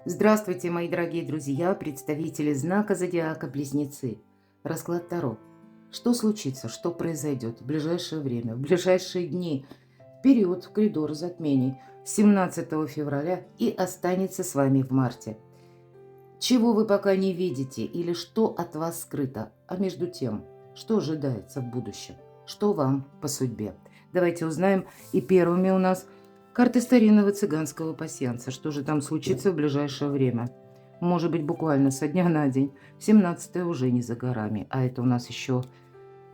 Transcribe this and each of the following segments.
Здравствуйте, мои дорогие друзья, представители знака зодиака Близнецы. Расклад Таро. Что случится, что произойдет в ближайшее время, в ближайшие дни, в период, в коридор затмений с 17 февраля и останется с вами в марте? Чего вы пока не видите или что от вас скрыто, а между тем, что ожидается в будущем, что вам по судьбе. Давайте узнаем. И первыми у нас карты старинного цыганского пасьянса. Что же там случится в ближайшее время? Может быть, буквально со дня на день. 17 уже не за горами, а это у нас еще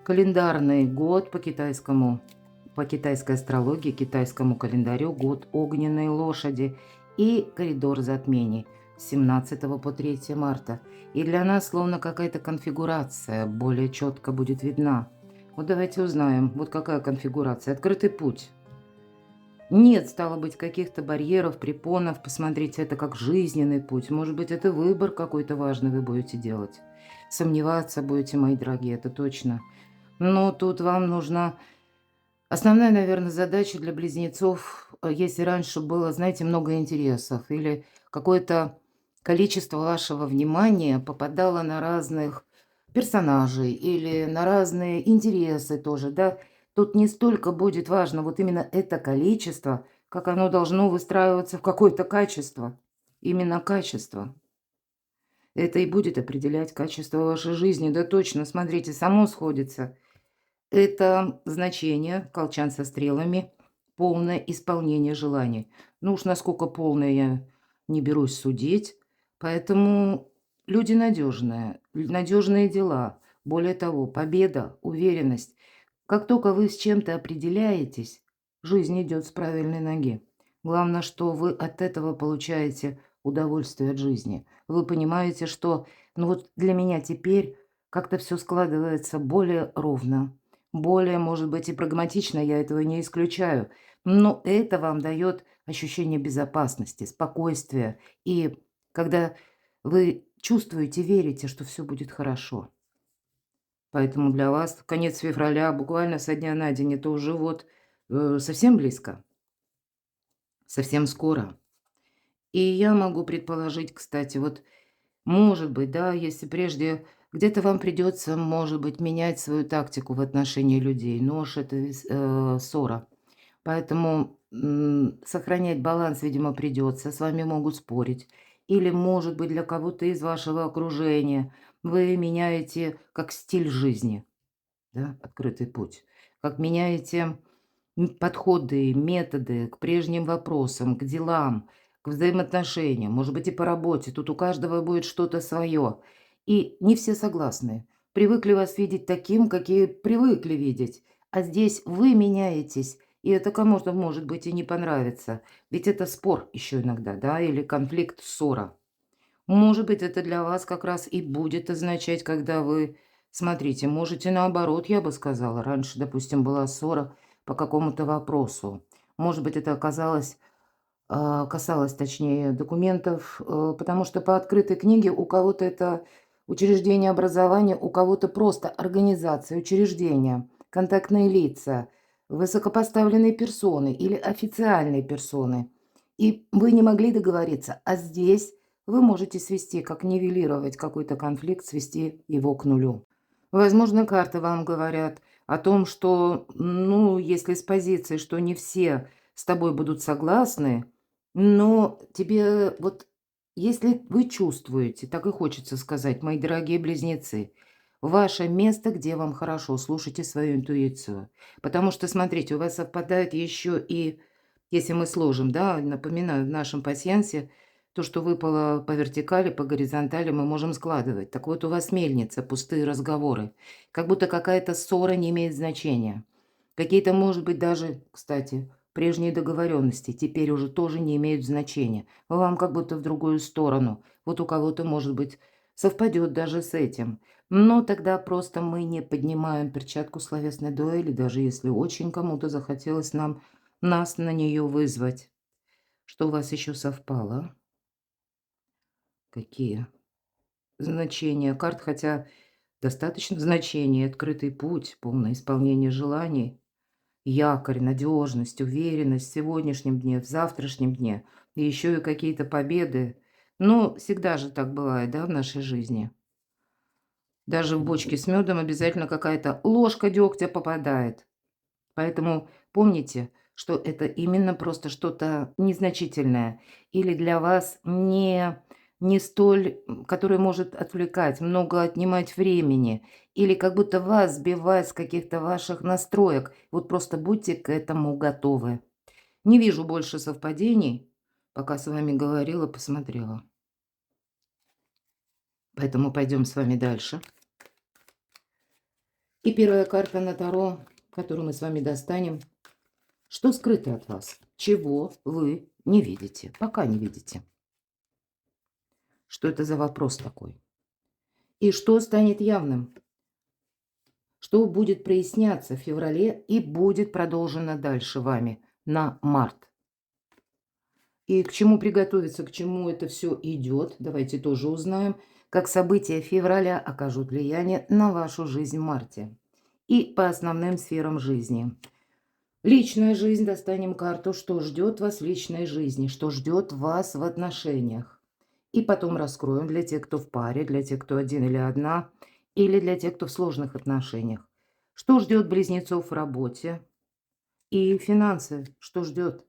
календарный год по китайской астрологии, китайскому календарю, год огненной лошади и коридор затмений с 17 по 3 марта. И для нас словно какая-то конфигурация более четко будет видна. Вот давайте узнаем, вот какая конфигурация. Открытый путь. Нет, стало быть, каких-то барьеров, препонов. Посмотрите, это как жизненный путь. Может быть, это выбор какой-то важный вы будете делать. Сомневаться будете, мои дорогие, это точно. Но тут вам нужна основная, наверное, задача для близнецов. Если раньше было, знаете, много интересов или какое-то количество вашего внимания попадало на разных персонажей или на разные интересы тоже, да, тут не столько будет важно вот именно это количество, как оно должно выстраиваться в какое-то качество. Именно качество. Это и будет определять качество вашей жизни. Да точно, смотрите, само сходится. Это значение, колчан со стрелами, полное исполнение желаний. Ну уж насколько полное, я не берусь судить. Поэтому люди надежные, надежные дела. Более того, победа, уверенность. Как только вы с чем-то определяетесь, жизнь идет с правильной ноги. Главное, что вы от этого получаете удовольствие от жизни. Вы понимаете, что ну вот для меня теперь как-то все складывается более ровно, более, может быть, и прагматично, я этого не исключаю. Но это вам дает ощущение безопасности, спокойствия. И когда вы чувствуете, верите, что все будет хорошо. Поэтому для вас конец февраля, буквально со дня на день, это уже вот совсем близко, совсем скоро. И я могу предположить, кстати, вот может быть, да, если прежде где-то вам придется, может быть, менять свою тактику в отношении людей. Нож– это ссора. Поэтому сохранять баланс, видимо, придется. С вами могут спорить. Или, может быть, для кого-то из вашего окружения вы меняете как стиль жизни, да, открытый путь. Как меняете подходы, методы к прежним вопросам, к делам, к взаимоотношениям, может быть, и по работе. Тут у каждого будет что-то свое. И не все согласны. Привыкли вас видеть таким, какие привыкли видеть. А здесь вы меняетесь, и это кому-то, может быть, и не понравится. Ведь это спор еще иногда, да, или конфликт, ссора. Может быть, это для вас как раз и будет означать, когда вы, смотрите, можете наоборот, я бы сказала, раньше, допустим, была ссора по какому-то вопросу. Может быть, это касалось, точнее, документов, потому что по открытой книге у кого-то это учреждение образования, у кого-то просто организация, учреждение, контактные лица, высокопоставленные персоны или официальные персоны. И вы не могли договориться, а здесь вы можете свести, как нивелировать какой-то конфликт, свести его к нулю. Возможно, карты вам говорят о том, что, ну, если с позиции, что не все с тобой будут согласны, но тебе вот, если вы чувствуете, так и хочется сказать, мои дорогие близнецы, ваше место, где вам хорошо, слушайте свою интуицию. Потому что, смотрите, у вас совпадает еще и, если мы сложим, да, напоминаю, в нашем пасьянсе, то, что выпало по вертикали, по горизонтали, мы можем складывать. Так вот, у вас мельница, пустые разговоры. Как будто какая-то ссора не имеет значения. Какие-то, может быть, даже, кстати, прежние договоренности теперь уже тоже не имеют значения. Вам как будто в другую сторону. Вот у кого-то, может быть, совпадет даже с этим. Но тогда просто мы не поднимаем перчатку словесной дуэли, даже если очень кому-то захотелось нас на нее вызвать. Что у вас еще совпало? Какие значения карт, хотя достаточно значений, открытый путь, полное исполнение желаний. Якорь, надежность, уверенность в сегодняшнем дне, в завтрашнем дне. И еще и какие-то победы. Но всегда же так бывает, да, в нашей жизни. Даже в бочке с медом обязательно какая-то ложка дегтя попадает. Поэтому помните, что это именно просто что-то незначительное или для вас не столь, которое может отвлекать, много отнимать времени или как будто вас сбивать с каких-то ваших настроек. Вот просто будьте к этому готовы. Не вижу больше совпадений, пока с вами говорила, посмотрела. Поэтому пойдем с вами дальше. И первая карта на Таро, которую мы с вами достанем. Что скрыто от вас? Чего вы не видите? Пока не видите. Что это за вопрос такой? И что станет явным? Что будет проясняться в феврале и будет продолжено дальше вами на март? И к чему приготовиться, к чему это все идет? Давайте тоже узнаем, как события февраля окажут влияние на вашу жизнь в марте. И по основным сферам жизни. Личная жизнь, достанем карту, что ждет вас в личной жизни, что ждет вас в отношениях. И потом раскроем для тех, кто в паре, для тех, кто один или одна, или для тех, кто в сложных отношениях. Что ждет близнецов в работе и финансы, что ждет?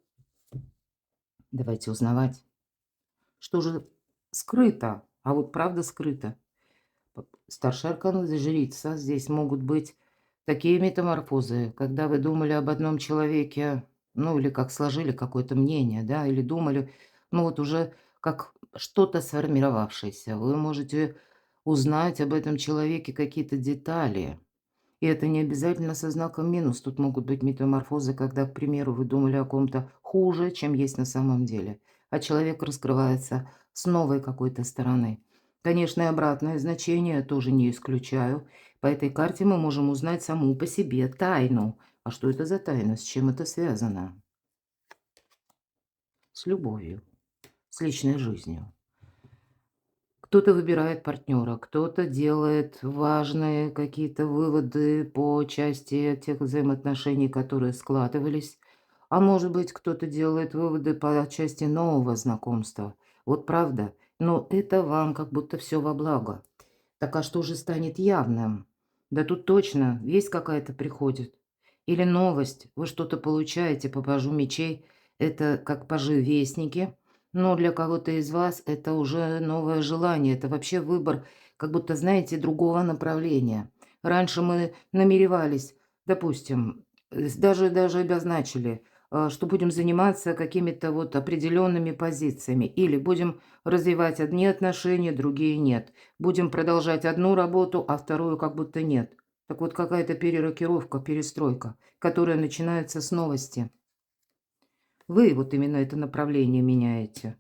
Давайте узнавать, что же скрыто, а вот правда скрыто. Старший аркан жрица, здесь могут быть такие метаморфозы, когда вы думали об одном человеке, ну или как сложили какое-то мнение, да, или думали, ну вот уже как что-то сформировавшееся. Вы можете узнать об этом человеке какие-то детали. И это не обязательно со знаком минус. Тут могут быть метаморфозы, когда, к примеру, вы думали о ком-то хуже, чем есть на самом деле, а человек раскрывается с новой какой-то стороны. Конечно, и обратное значение тоже не исключаю. По этой карте мы можем узнать саму по себе тайну. А что это за тайна? С чем это связано? С любовью, с личной жизнью. Кто-то выбирает партнера, кто-то делает важные какие-то выводы по части тех взаимоотношений, которые складывались. А может быть, кто-то делает выводы по части нового знакомства. Вот правда. Но это вам как будто все во благо. Так а что же станет явным? Да тут точно весть какая-то приходит. Или новость. Вы что-то получаете по пажу мечей. Это как пажи вестники. Но для кого-то из вас это уже новое желание. Это вообще выбор, как будто, знаете, другого направления. Раньше мы намеревались, допустим, даже обозначили, что будем заниматься какими-то вот определенными позициями. Или будем развивать одни отношения, другие нет. Будем продолжать одну работу, а вторую как будто нет. Так вот, какая-то перерокировка, перестройка, которая начинается с новости. Вы вот именно это направление меняете.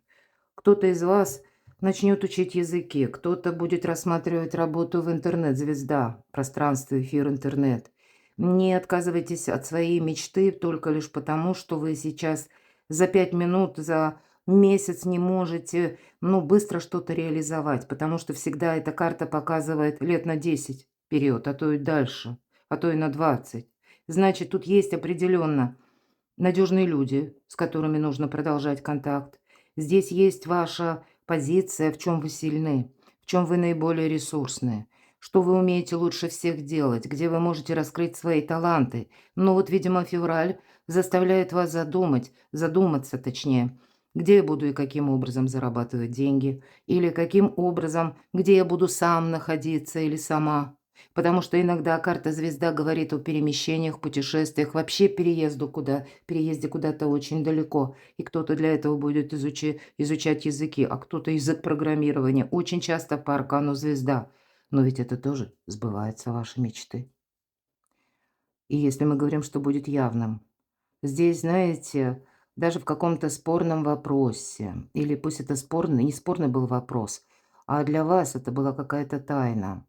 Кто-то из вас начнет учить языки, кто-то будет рассматривать работу в интернет-звезда, пространство, эфир, интернет. Не отказывайтесь от своей мечты только лишь потому, что вы сейчас за 5 минут, за месяц не можете, ну, быстро что-то реализовать, потому что всегда эта карта показывает лет на 10 вперед, а то и дальше, а то и на 20. Значит, тут есть определенно надежные люди, с которыми нужно продолжать контакт. Здесь есть ваша позиция, в чем вы сильны, в чем вы наиболее ресурсные, что вы умеете лучше всех делать, где вы можете раскрыть свои таланты. Но вот, видимо, февраль заставляет вас задуматься точнее, где я буду и каким образом зарабатывать деньги, или каким образом, где я буду сам находиться или сама. Потому что иногда карта звезда говорит о перемещениях, путешествиях, вообще переезде куда-то очень далеко. И кто-то для этого будет изучать языки, а кто-то язык программирования. Очень часто по аркану звезда. Но ведь это тоже сбывается, ваши мечты. И если мы говорим, что будет явным, здесь, знаете, даже в каком-то спорном вопросе, или пусть это спорный, не спорный был вопрос, а для вас это была какая-то тайна.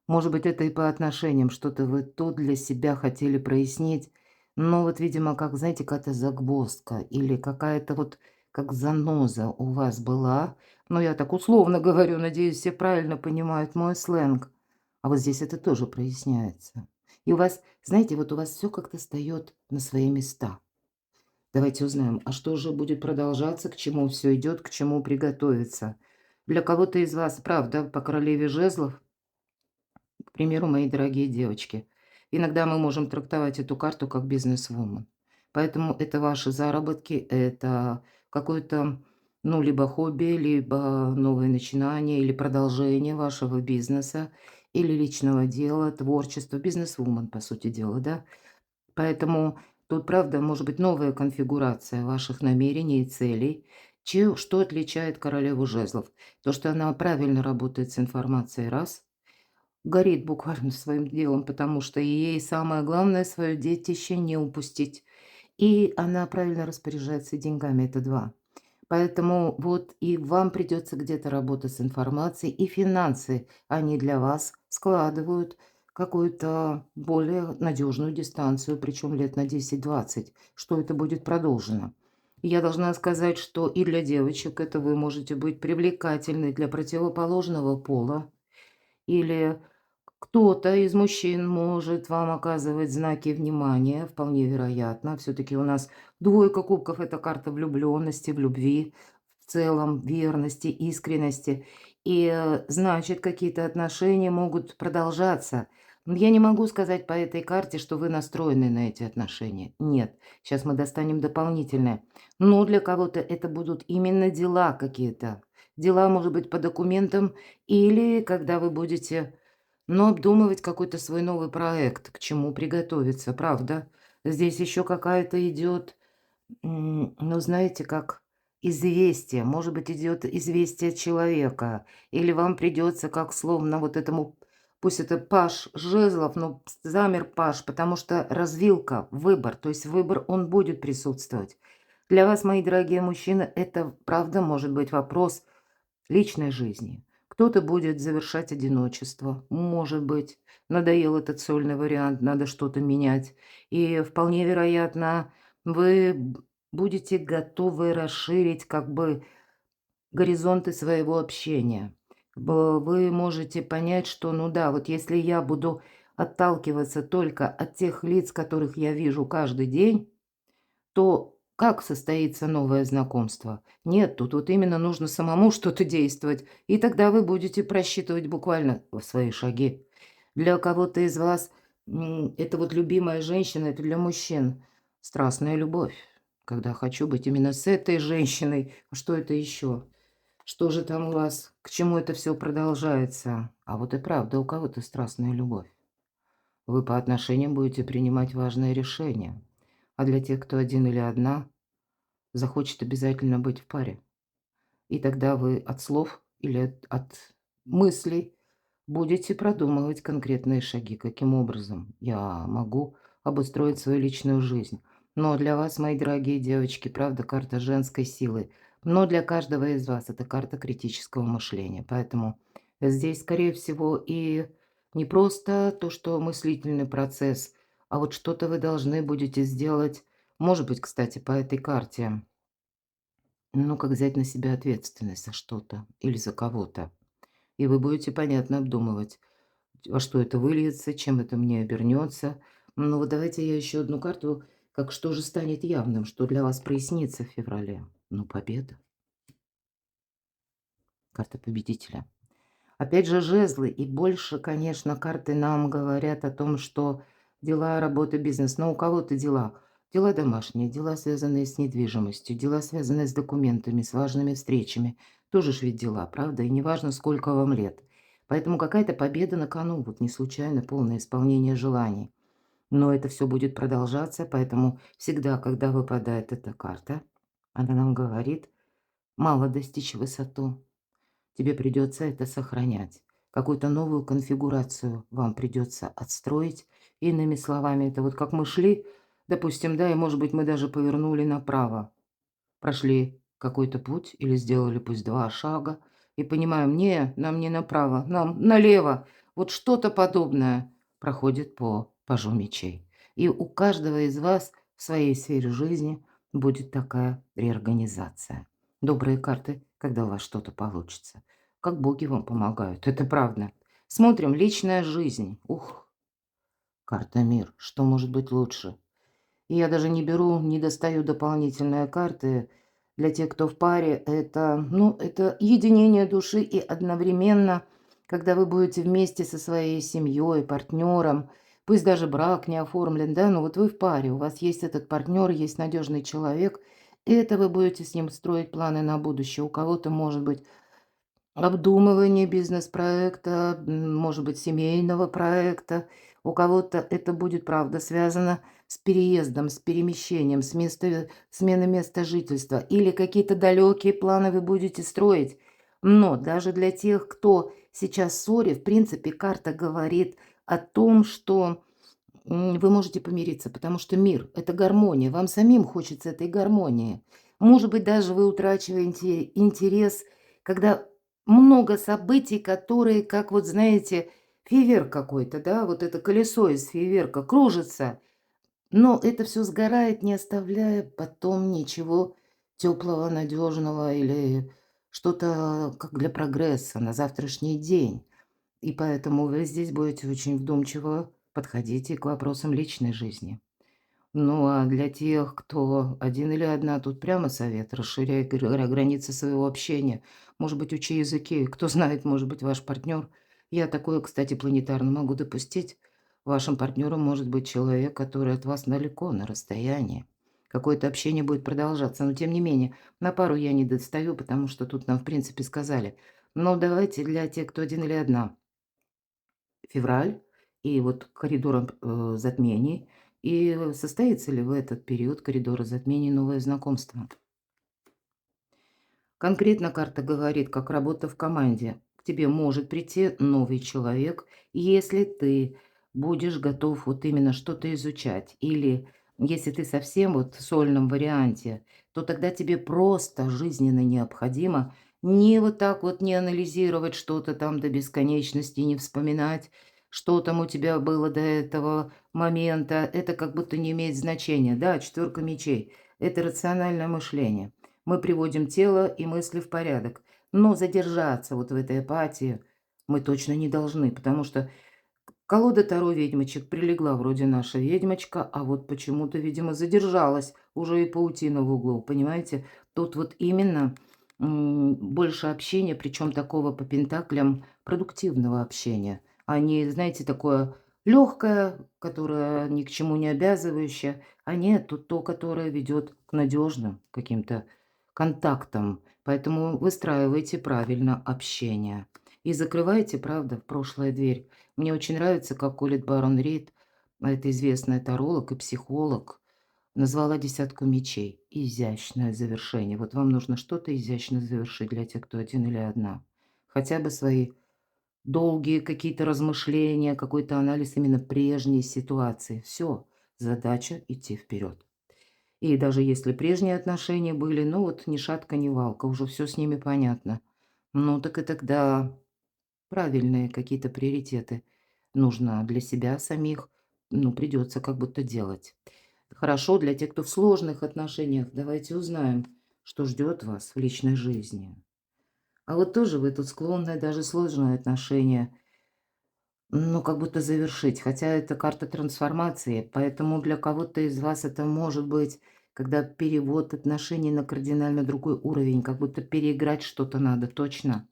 Может быть, это и по отношениям что-то вы тут для себя хотели прояснить, но вот, видимо, как, знаете, какая-то загвоздка или какая-то вот как заноза у вас была. Ну, я так условно говорю, надеюсь, все правильно понимают мой сленг. А вот здесь это тоже проясняется. И у вас, знаете, вот у вас все как-то встает на свои места. Давайте узнаем, а что же будет продолжаться, к чему все идет, к чему приготовиться. Для кого-то из вас, правда, по королеве жезлов, к примеру, мои дорогие девочки, иногда мы можем трактовать эту карту как бизнес-вумен. Поэтому это ваши заработки, это какое-то, ну, либо хобби, либо новое начинание, или продолжение вашего бизнеса, или личного дела, творчества, бизнес-вумен, по сути дела, да. Поэтому тут, правда, может быть новая конфигурация ваших намерений и целей. Что отличает королеву жезлов? То, что она правильно работает с информацией, раз, горит буквально своим делом, потому что ей самое главное свое детище не упустить. И она правильно распоряжается деньгами, это два. Поэтому вот и вам придется где-то работать с информацией, и финансы, они для вас складывают какую-то более надежную дистанцию, причем лет на 10-20, что это будет продолжено. И я должна сказать, что и для девочек это вы можете быть привлекательны для противоположного пола, или кто-то из мужчин может вам оказывать знаки внимания, вполне вероятно. Все-таки у нас двойка кубков– это карта влюбленности, в любви, в целом, верности, искренности. И значит, какие-то отношения могут продолжаться. Но я не могу сказать по этой карте, что вы настроены на эти отношения. Нет, сейчас мы достанем дополнительное. Но для кого-то это будут именно дела какие-то. Дела, может быть, по документам, или когда вы будете, ну, обдумывать какой-то свой новый проект, к чему приготовиться, правда? Здесь еще какая-то идет, ну, знаете, как известие. Может быть, идет известие человека, или вам придется, как словно вот этому, пусть это паж жезлов, но замер паж, потому что развилка, выбор, то есть выбор, он будет присутствовать. Для вас, мои дорогие мужчины, это правда может быть вопрос личной жизни. Кто-то будет завершать одиночество, может быть. Надоел этот сольный вариант, надо что-то менять. И вполне вероятно, вы будете готовы расширить как бы горизонты своего общения. Вы можете понять, что, ну да, вот если я буду отталкиваться только от тех лиц, которых я вижу каждый день, то как состоится новое знакомство? Нет, тут вот именно нужно самому что-то действовать, и тогда вы будете просчитывать буквально свои шаги. Для кого-то из вас это вот любимая женщина, это для мужчин страстная любовь. Когда хочу быть именно с этой женщиной, а что это еще? Что же там у вас? К чему это все продолжается? А вот и правда, у кого-то страстная любовь. Вы по отношениям будете принимать важные решения. А для тех, кто один или одна, захочет обязательно быть в паре. И тогда вы от слов или от мыслей будете продумывать конкретные шаги, каким образом я могу обустроить свою личную жизнь. Но для вас, мои дорогие девочки, правда, карта женской силы. Но для каждого из вас это карта критического мышления. Поэтому здесь, скорее всего, и не просто то, что мыслительный процесс, а вот что-то вы должны будете сделать. Может быть, кстати, по этой карте, ну, как взять на себя ответственность за что-то или за кого-то. И вы будете, понятно, обдумывать, во что это выльется, чем это мне обернется. Ну вот давайте я еще одну карту, как что же станет явным, что для вас прояснится в феврале. Ну, победа, карта победителя. Опять же, жезлы. И больше, конечно, карты нам говорят о том, что дела, работа, бизнес. Но у кого-то дела. Дела домашние, дела, связанные с недвижимостью, дела, связанные с документами, с важными встречами. Тоже ж ведь дела, правда? И неважно, сколько вам лет. Поэтому какая-то победа на кону. Вот не случайно полное исполнение желаний. Но это все будет продолжаться, поэтому всегда, когда выпадает эта карта, она нам говорит, мало достичь высоту. Тебе придется это сохранять. Какую-то новую конфигурацию вам придется отстроить. Иными словами, это вот как мы шли, допустим, да, и, может быть, мы даже повернули направо, прошли какой-то путь или сделали пусть 2 шага и понимаем: "Не, нам не направо, нам налево". Вот что-то подобное проходит по пажу мечей. И у каждого из вас в своей сфере жизни будет такая реорганизация. Добрые карты, когда у вас что-то получится. Как боги вам помогают, это правда. Смотрим, личная жизнь. Ух, карта мир. Что может быть лучше? И я даже не беру, не достаю дополнительные карты. Для тех, кто в паре, это, ну, это единение души и одновременно, когда вы будете вместе со своей семьей, партнером, пусть даже брак не оформлен, да, но вот вы в паре, у вас есть этот партнер, есть надежный человек, и это вы будете с ним строить планы на будущее. У кого-то может быть обдумывание бизнес-проекта, может быть, семейного проекта. У кого-то это будет, правда, связано с переездом, с перемещением, с места, сменой места жительства. Или какие-то далекие планы вы будете строить. Но даже для тех, кто сейчас в ссоре, в принципе, карта говорит о том, что вы можете помириться, потому что мир– это гармония. Вам самим хочется этой гармонии. Может быть, даже вы утрачиваете интерес, когда много событий, которые, как вот знаете, фейерверк какой-то, да, вот это колесо из фейерверка кружится, но это все сгорает, не оставляя потом ничего теплого, надежного или что-то как для прогресса на завтрашний день. И поэтому вы здесь будете очень вдумчиво подходить и к вопросам личной жизни. Ну, а для тех, кто один или одна, тут прямо совет: расширяй границы своего общения. Может быть, учи языки. Кто знает, может быть, ваш партнер. Я такое, кстати, планетарно могу допустить. Вашим партнером может быть человек, который от вас далеко, на расстоянии. Какое-то общение будет продолжаться. Но, тем не менее, на пару я не достаю, потому что тут нам, в принципе, сказали. Но давайте для тех, кто один или одна февраль и вот коридором, затмений. И состоится ли в этот период коридора затмений новое знакомство? Конкретно карта говорит, как работа в команде. К тебе может прийти новый человек, если ты будешь готов вот именно что-то изучать. Или если ты совсем вот в сольном варианте, то тогда тебе просто жизненно необходимо не вот так вот не анализировать что-то там до бесконечности, не вспоминать, что там у тебя было до этого момента. Это как будто не имеет значения. Да, четверка мечей– это рациональное мышление. Мы приводим тело и мысли в порядок. Но задержаться вот в этой апатии мы точно не должны, потому что колода Таро ведьмочек прилегла, вроде наша ведьмочка, а вот почему-то, видимо, задержалась уже и паутина в углу, понимаете? Тут вот именно больше общения, причем такого по пентаклям продуктивного общения, а не, знаете, такое легкое, которое ни к чему не обязывающее, а нет, тут то, которое ведет к надежным каким-то контактам. Поэтому выстраивайте правильно общение. И закрывайте, правда, в прошлое дверь. Мне очень нравится, как Колет Барон Рид, это известная таролог и психолог, назвала десятку мечей. Изящное завершение. Вот вам нужно что-то изящно завершить для тех, кто один или одна. Хотя бы свои долгие какие-то размышления, какой-то анализ именно прежней ситуации. Все, задача идти вперед. И даже если прежние отношения были, ну вот ни шатка, ни валка, уже все с ними понятно. Ну так и тогда правильные какие-то приоритеты нужно для себя самих, ну, придется как будто делать. Хорошо, для тех, кто в сложных отношениях, давайте узнаем, что ждет вас в личной жизни. А вот тоже вы тут склонны даже сложные отношения, ну, как будто завершить, хотя это карта трансформации, поэтому для кого-то из вас это может быть, когда перевод отношений на кардинально другой уровень, как будто переиграть что-то надо, точно.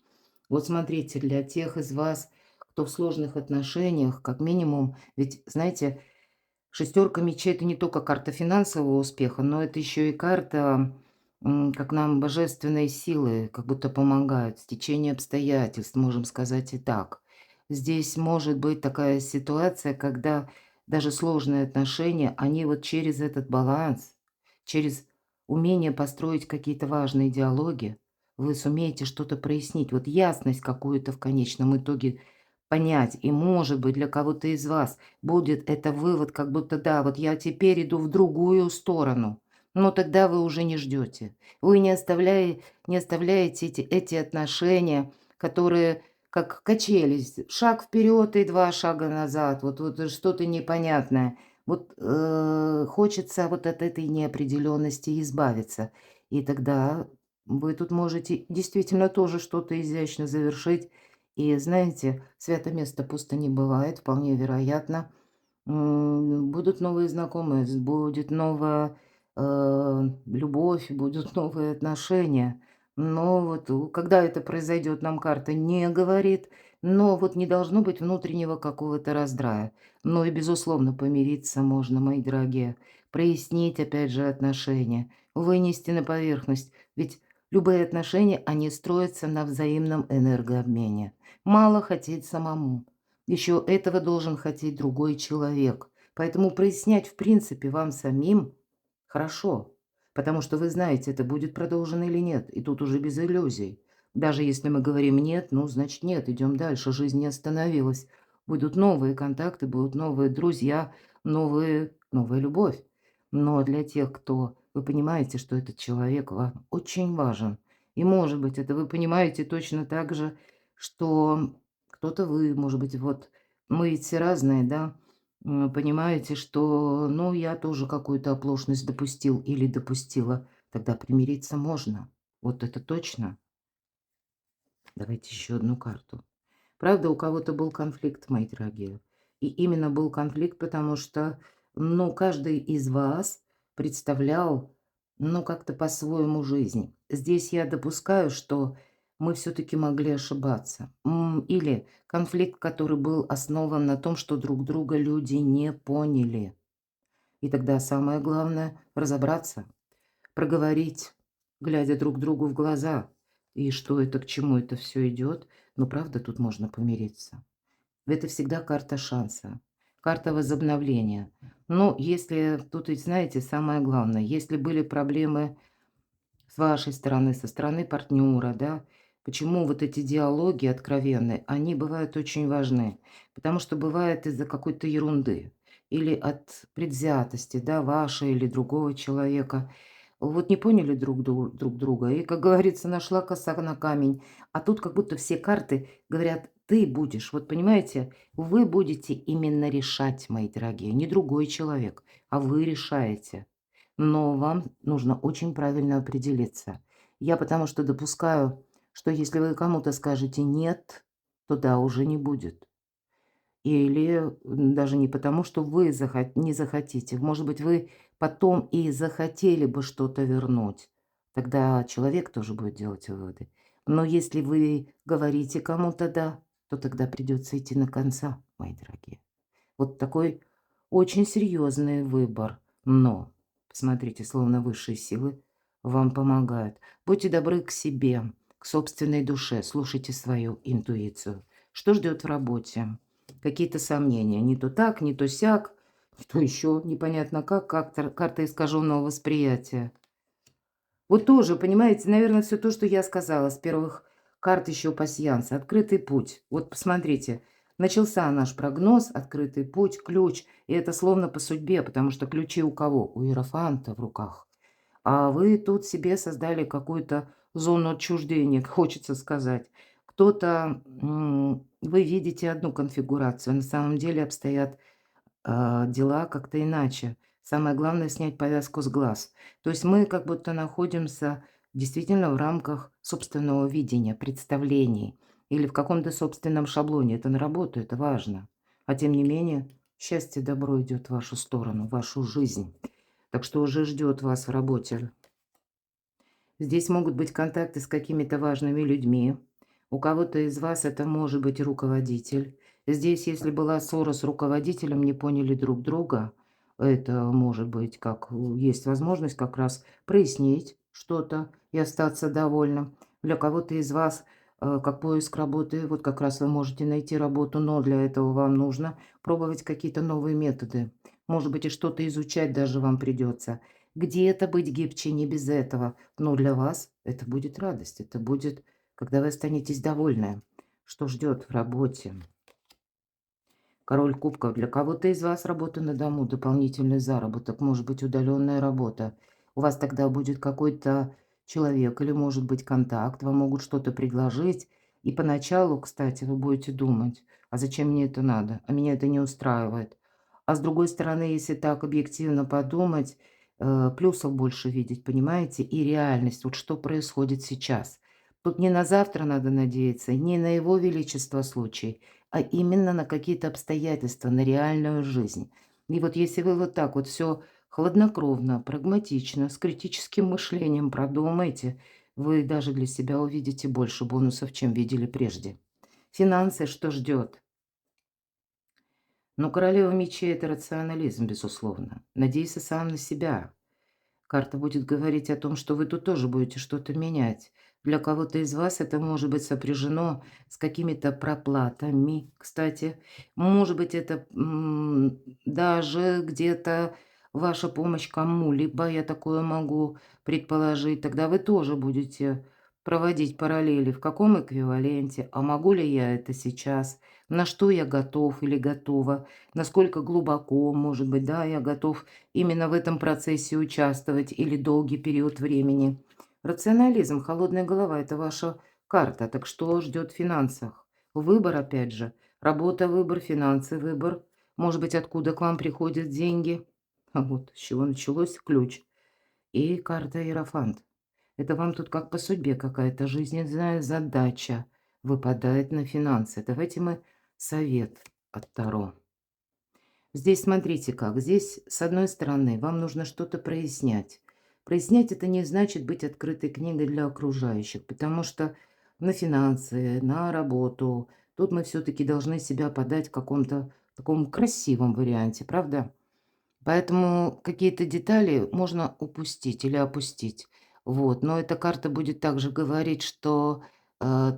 Вот смотрите, для тех из вас, кто в сложных отношениях, как минимум, ведь, знаете, шестерка мечей– это не только карта финансового успеха, но это еще и карта, как нам божественной силы, как будто помогают, стечение обстоятельств, можем сказать и так. Здесь может быть такая ситуация, когда даже сложные отношения, они вот через этот баланс, через умение построить какие-то важные диалоги, вы сумеете что-то прояснить, вот ясность какую-то в конечном итоге понять. И, может быть, для кого-то из вас будет это вывод, как будто да, вот я теперь иду в другую сторону. Но тогда вы уже не ждете. Вы не оставляете эти отношения, которые как качели. Шаг вперед и два шага назад. Вот что-то непонятное. Вот хочется вот от этой неопределенности избавиться. И тогда вы тут можете действительно тоже что-то изящно завершить. И знаете, свято место пусто не бывает, вполне вероятно. Будут новые знакомые, будет новая, любовь, будут новые отношения. Но вот когда это произойдет, нам карта не говорит, но вот не должно быть внутреннего какого-то раздрая. Но и, безусловно, помириться можно, мои дорогие, прояснить, опять же, отношения, вынести на поверхность. Ведь любые отношения, они строятся на взаимном энергообмене. Мало хотеть самому. Еще этого должен хотеть другой человек. Поэтому прояснять, в принципе, вам самим хорошо, потому что вы знаете, это будет продолжено или нет, и тут уже без иллюзий. Даже если мы говорим «нет», ну, значит нет, идем дальше, жизнь не остановилась. Будут новые контакты, будут новые друзья, новая любовь. Но для тех, кто вы понимаете, что этот человек вам очень важен, и, может быть, это вы понимаете точно так же, что кто-то вы, может быть, вот мы ведь все разные, да, понимаете, что, ну, я тоже какую-то оплошность допустил или допустила, тогда примириться можно. Вот это точно. Давайте еще одну карту. Правда, у кого-то был конфликт, мои дорогие. И именно был конфликт, потому что, ну, каждый из вас представлял, ну, как-то по-своему жизнь. Здесь я допускаю, что мы все-таки могли ошибаться. Или конфликт, который был основан на том, что друг друга люди не поняли. И тогда самое главное — разобраться, проговорить, глядя друг другу в глаза. И что это, к чему это все идет. Но правда, тут можно помириться. Это всегда карта шанса, карта возобновления. Но если тут ведь, знаете, самое главное, если были проблемы с вашей стороны, со стороны партнера, да, почему вот эти диалоги откровенные, они бывают очень важны. Потому что бывает из-за какой-то ерунды или от предвзятости, да, вашей или другого человека. Вот не поняли друг друга, и, как говорится, нашла коса на камень. А тут как будто все карты говорят, ты будешь, вот понимаете, вы будете именно решать, мои дорогие, не другой человек, а вы решаете. Но вам нужно очень правильно определиться. Я потому что допускаю, что если вы кому-то скажете «нет», то «да» уже не будет. Или даже не потому, что вы не захотите. Может быть, вы потом и захотели бы что-то вернуть. Тогда человек тоже будет делать выводы. Но если вы говорите кому-то «да», то тогда придется идти на конца, мои дорогие. Вот такой очень серьезный выбор. Но, посмотрите, словно высшие силы вам помогают. Будьте добры к себе, к собственной душе, слушайте свою интуицию. Что ждет в работе? Какие-то сомнения. Не то так, не то сяк, не то еще непонятно как карта искаженного восприятия. Вот тоже, понимаете, наверное, все то, что я сказала с первых карт еще пасьянса. Открытый путь. Вот посмотрите, начался наш прогноз, открытый путь, ключ. И это словно по судьбе, потому что ключи у кого? У иерофанта в руках. А вы тут себе создали какую-то зону отчуждения, хочется сказать. Кто-то, вы видите одну конфигурацию, на самом деле обстоят дела как-то иначе. Самое главное — снять повязку с глаз. То есть мы как будто находимся действительно в рамках собственного видения, представлений или в каком-то собственном шаблоне. Это на работу, это важно. А тем не менее, счастье, добро идет в вашу сторону, в вашу жизнь. Так что уже ждет вас в работе. Здесь могут быть контакты с какими-то важными людьми. У кого-то из вас это может быть руководитель. Здесь, если была ссора с руководителем, не поняли друг друга, это может быть как есть возможность как раз прояснить что-то и остаться довольным. Для кого-то из вас как поиск работы, вот как раз вы можете найти работу, но для этого вам нужно пробовать какие-то новые методы. Может быть, и что-то изучать даже вам придется. Где-то быть гибче, не без этого. Но для вас это будет радость, это будет, когда вы останетесь довольны. Что ждет в работе? Король кубков. Для кого-то из вас работа на дому, дополнительный заработок, может быть удаленная работа. У вас тогда будет какой-то человек или, может быть, контакт, вам могут что-то предложить. И поначалу, кстати, вы будете думать, а зачем мне это надо? А меня это не устраивает. А с другой стороны, если так объективно подумать, плюсов больше видеть, понимаете, и реальность, вот что происходит сейчас. Тут не на завтра надо надеяться, не на его величество случай, а именно на какие-то обстоятельства, на реальную жизнь. И вот если вы вот так вот все хладнокровно, прагматично, с критическим мышлением продумаете, вы даже для себя увидите больше бонусов, чем видели прежде. Финансы что ждет? Ну, королева мечей– это рационализм, безусловно. Надейся сам на себя. Карта будет говорить о том, что вы тут тоже будете что-то менять. Для кого-то из вас это может быть сопряжено с какими-то проплатами, кстати. Может быть, это даже где-то ваша помощь кому-либо, я такое могу предположить. Тогда вы тоже будете проводить параллели, в каком эквиваленте, а могу ли я это сейчас, на что я готов или готова, насколько глубоко, может быть, да, я готов именно в этом процессе участвовать или долгий период времени. Рационализм, холодная голова– это ваша карта. Так что ждет в финансах? Выбор, опять же. Работа, выбор, финансы, выбор. Может быть, откуда к вам приходят деньги? А вот с чего началось ключ. И карта Иерофант. Это вам тут как по судьбе какая-то жизненная задача выпадает на финансы. Давайте мы совет от Таро. Здесь смотрите как. Здесь, с одной стороны, вам нужно что-то прояснять. Прояснять это не значит быть открытой книгой для окружающих, потому что на финансы, на работу, тут мы все-таки должны себя подать в каком-то таком красивом варианте, правда? Поэтому какие-то детали можно упустить или опустить. Вот. Но эта карта будет также говорить, что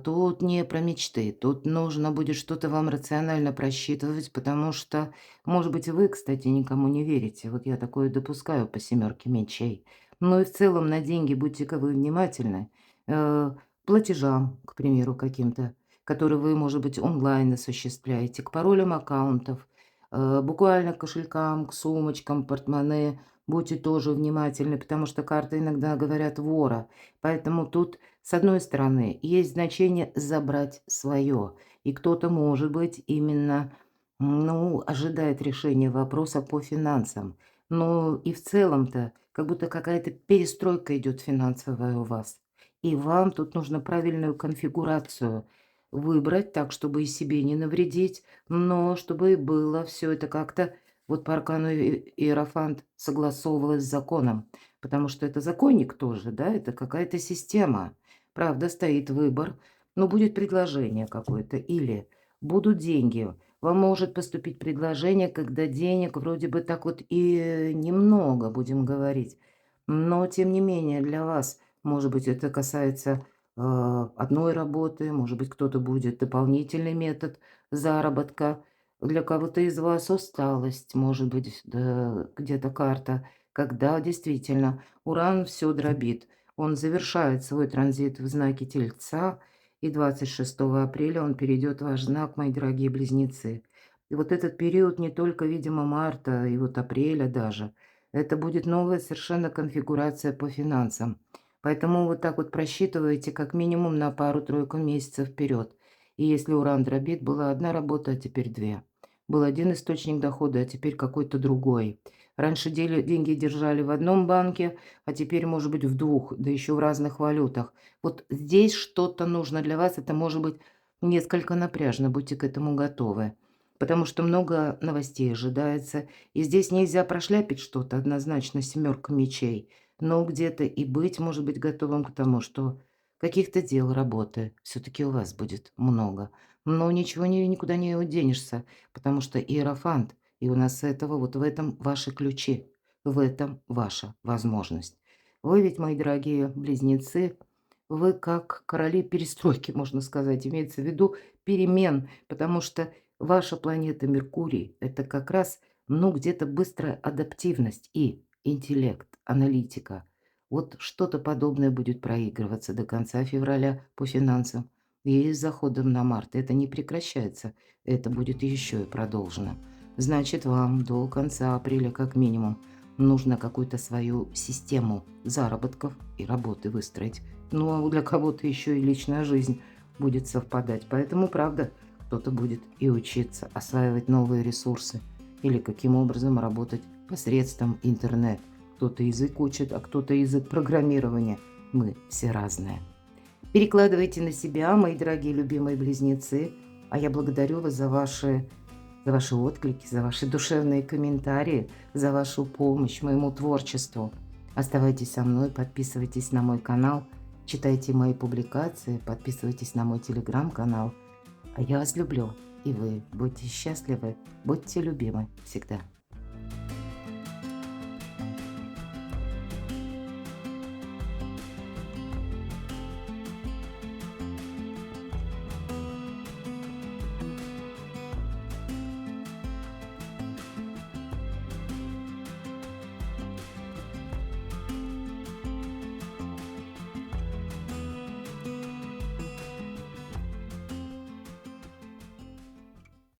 тут не про мечты, тут нужно будет что-то вам рационально просчитывать, потому что, может быть, вы, кстати, никому не верите. Вот я такое допускаю по семерке мечей. Но и в целом на деньги будьте-ка вы внимательны. Э, Платежам, к примеру, каким-то, которые вы, может быть, онлайн осуществляете, к паролям аккаунтов, буквально к кошелькам, к сумочкам, портмоне. Будьте тоже внимательны, потому что карты иногда говорят вора. Поэтому тут, с одной стороны, есть значение забрать свое. И кто-то, может быть, именно, ну, ожидает решения вопроса по финансам. Но и в целом-то, как будто какая-то перестройка идет финансовая у вас. И вам тут нужно правильную конфигурацию выбрать так, чтобы и себе не навредить, но чтобы было все это как-то вот по аркану Иерофант согласовывалось с законом, потому что это законник тоже, да, это какая-то система. Правда, стоит выбор, но будет предложение какое-то или будут деньги. Вам может поступить предложение, когда денег вроде бы так вот и немного, будем говорить. Но тем не менее для вас, может быть, это касается одной работы, может быть, кто-то будет дополнительный метод заработка. Для кого-то из вас усталость, может быть, да, где-то карта, когда действительно Уран все дробит. Он завершает свой транзит в знаке Тельца, и 26 апреля он перейдет в ваш знак, мои дорогие близнецы. И вот этот период не только, видимо, марта и вот апреля даже, это будет новая совершенно конфигурация по финансам. Поэтому вот так вот просчитываете как минимум на пару-тройку месяцев вперед. И если Уран дробит, была одна работа, а теперь две. Был один источник дохода, а теперь какой-то другой. Раньше деньги держали в одном банке, а теперь, может быть, в двух, да еще в разных валютах. Вот здесь что-то нужно для вас, это может быть несколько напряжно, будьте к этому готовы. Потому что много новостей ожидается, и здесь нельзя прошляпить что-то, однозначно семерка мечей. Но где-то и быть, может быть, готовым к тому, что каких-то дел, работы все-таки у вас будет много. Но ничего никуда не уденешься, потому что Иерофант, и у нас с этого вот в этом ваши ключи, в этом ваша возможность. Вы ведь, мои дорогие близнецы, вы как короли перестройки, можно сказать, имеется в виду перемен, потому что ваша планета Меркурий– это как раз, ну, где-то быстрая адаптивность и интеллект, аналитика. Вот что-то подобное будет проигрываться до конца февраля по финансам. И с заходом на март это не прекращается, это будет еще и продолжено. Значит, вам до конца апреля как минимум нужно какую-то свою систему заработков и работы выстроить. Ну, а для кого-то еще и личная жизнь будет совпадать. Поэтому, правда, кто-то будет и учиться осваивать новые ресурсы или каким образом работать посредством интернета. Кто-то язык учит, а кто-то язык программирования. Мы все разные. Перекладывайте на себя, мои дорогие любимые близнецы. А я благодарю вас за ваши отклики, за ваши душевные комментарии, за вашу помощь моему творчеству. Оставайтесь со мной, подписывайтесь на мой канал, читайте мои публикации, подписывайтесь на мой телеграм-канал. А я вас люблю, и вы будьте счастливы, будьте любимы всегда.